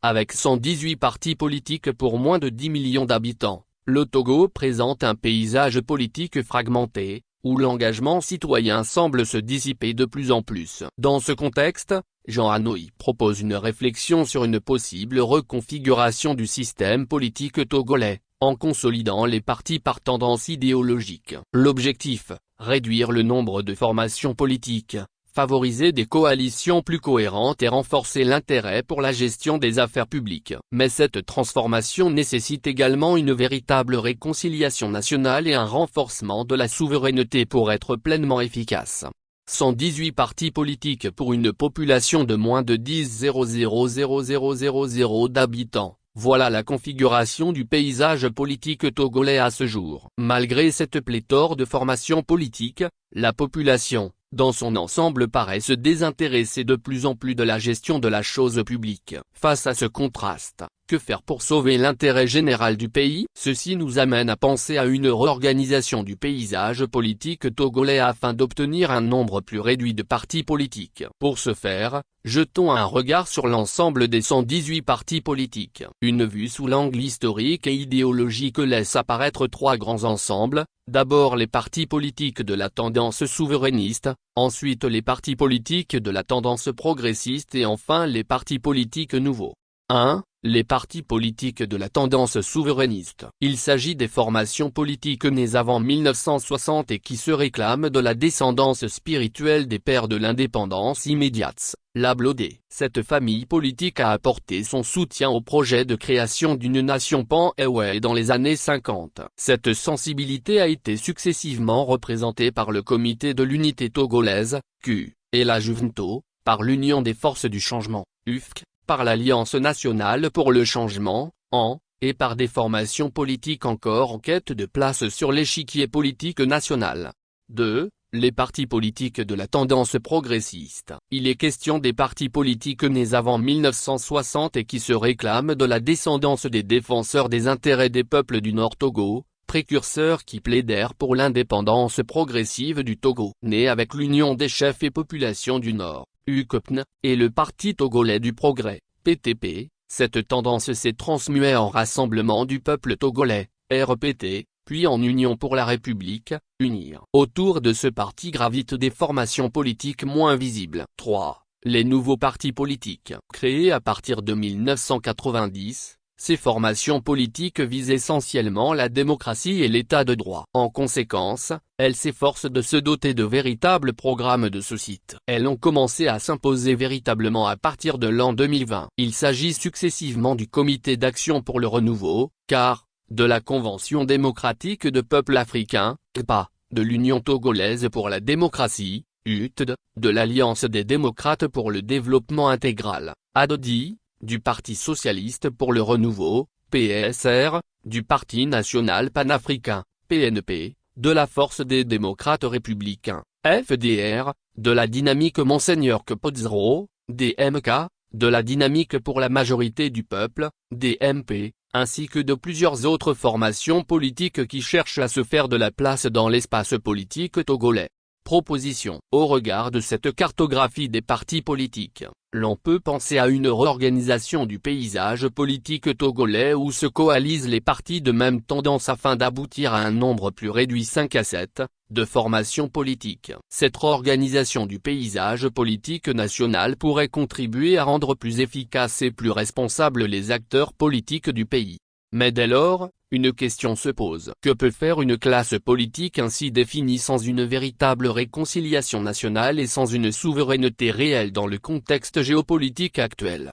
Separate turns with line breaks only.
Avec 118 partis politiques pour moins de 10 millions d'habitants, le Togo présente un paysage politique fragmenté, où l'engagement citoyen semble se dissiper de plus en plus. Dans ce contexte, Jean Hanoï propose une réflexion sur une possible reconfiguration du système politique togolais, en consolidant les partis par tendance idéologique. L'objectif, réduire le nombre de formations politiques, favoriser des coalitions plus cohérentes et renforcer l'intérêt pour la gestion des affaires publiques. Mais cette transformation nécessite également une véritable réconciliation nationale et un renforcement de la souveraineté pour être pleinement efficace. 118 partis politiques pour une population de moins de 10,000,000 d'habitants. Voilà la configuration du paysage politique togolais à ce jour. Malgré cette pléthore de formations politiques, la population, dans son ensemble, paraît se désintéresser de plus en plus de la gestion de la chose publique. Face à ce contraste, que faire pour sauver l'intérêt général du pays? Ceci nous amène à penser à une réorganisation du paysage politique togolais afin d'obtenir un nombre plus réduit de partis politiques. Pour ce faire, jetons un regard sur l'ensemble des 118 partis politiques. Une vue sous l'angle historique et idéologique laisse apparaître trois grands ensembles. D'abord les partis politiques de la tendance souverainiste, ensuite les partis politiques de la tendance progressiste et enfin les partis politiques nouveaux. 1. Les partis politiques de la tendance souverainiste. Il s'agit des formations politiques nées avant 1960 et qui se réclament de la descendance spirituelle des pères de l'indépendance immédiate, la Blodé. Cette famille politique a apporté son soutien au projet de création d'une nation pan-Ewe dans les années 50. Cette sensibilité a été successivement représentée par le Comité de l'Unité Togolaise, Q, et la Juventus, par l'Union des Forces du Changement, UFC, par l'Alliance Nationale pour le Changement, AN, et par des formations politiques encore en quête de place sur l'échiquier politique national. 2. Les partis politiques de la tendance progressiste. Il est question des partis politiques nés avant 1960 et qui se réclament de la descendance des défenseurs des intérêts des peuples du Nord Togo, précurseurs qui plaidèrent pour l'indépendance progressive du Togo. Né avec l'Union des chefs et populations du Nord, UCOPN, et le Parti togolais du progrès, PTP, cette tendance s'est transmuée en Rassemblement du peuple togolais, RPT, puis en Union pour la République, UNIR. Autour de ce parti gravitent des formations politiques moins visibles. 3. Les nouveaux partis politiques. Créés à partir de 1990, ces formations politiques visent essentiellement la démocratie et l'état de droit. En conséquence, elles s'efforcent de se doter de véritables programmes de société. Elles ont commencé à s'imposer véritablement à partir de l'an 2020. Il s'agit successivement du Comité d'action pour le renouveau, CAR, de la Convention démocratique de peuples africains, CPA, de l'Union togolaise pour la démocratie, UTD, de l'Alliance des démocrates pour le développement intégral, ADODI, du Parti socialiste pour le renouveau, PSR, du Parti national panafricain, PNP, de la Force des démocrates républicains, FDR, de la dynamique Monseigneur Kepozero, DMK, de la dynamique pour la majorité du peuple, DMP, ainsi que de plusieurs autres formations politiques qui cherchent à se faire de la place dans l'espace politique togolais. Proposition. Au regard de cette cartographie des partis politiques, l'on peut penser à une réorganisation du paysage politique togolais où se coalisent les partis de même tendance afin d'aboutir à un nombre plus réduit 5 à 7, de formations politiques. Cette réorganisation du paysage politique national pourrait contribuer à rendre plus efficaces et plus responsables les acteurs politiques du pays. Mais dès lors, une question se pose. Que peut faire une classe politique ainsi définie sans une véritable réconciliation nationale et sans une souveraineté réelle dans le contexte géopolitique actuel?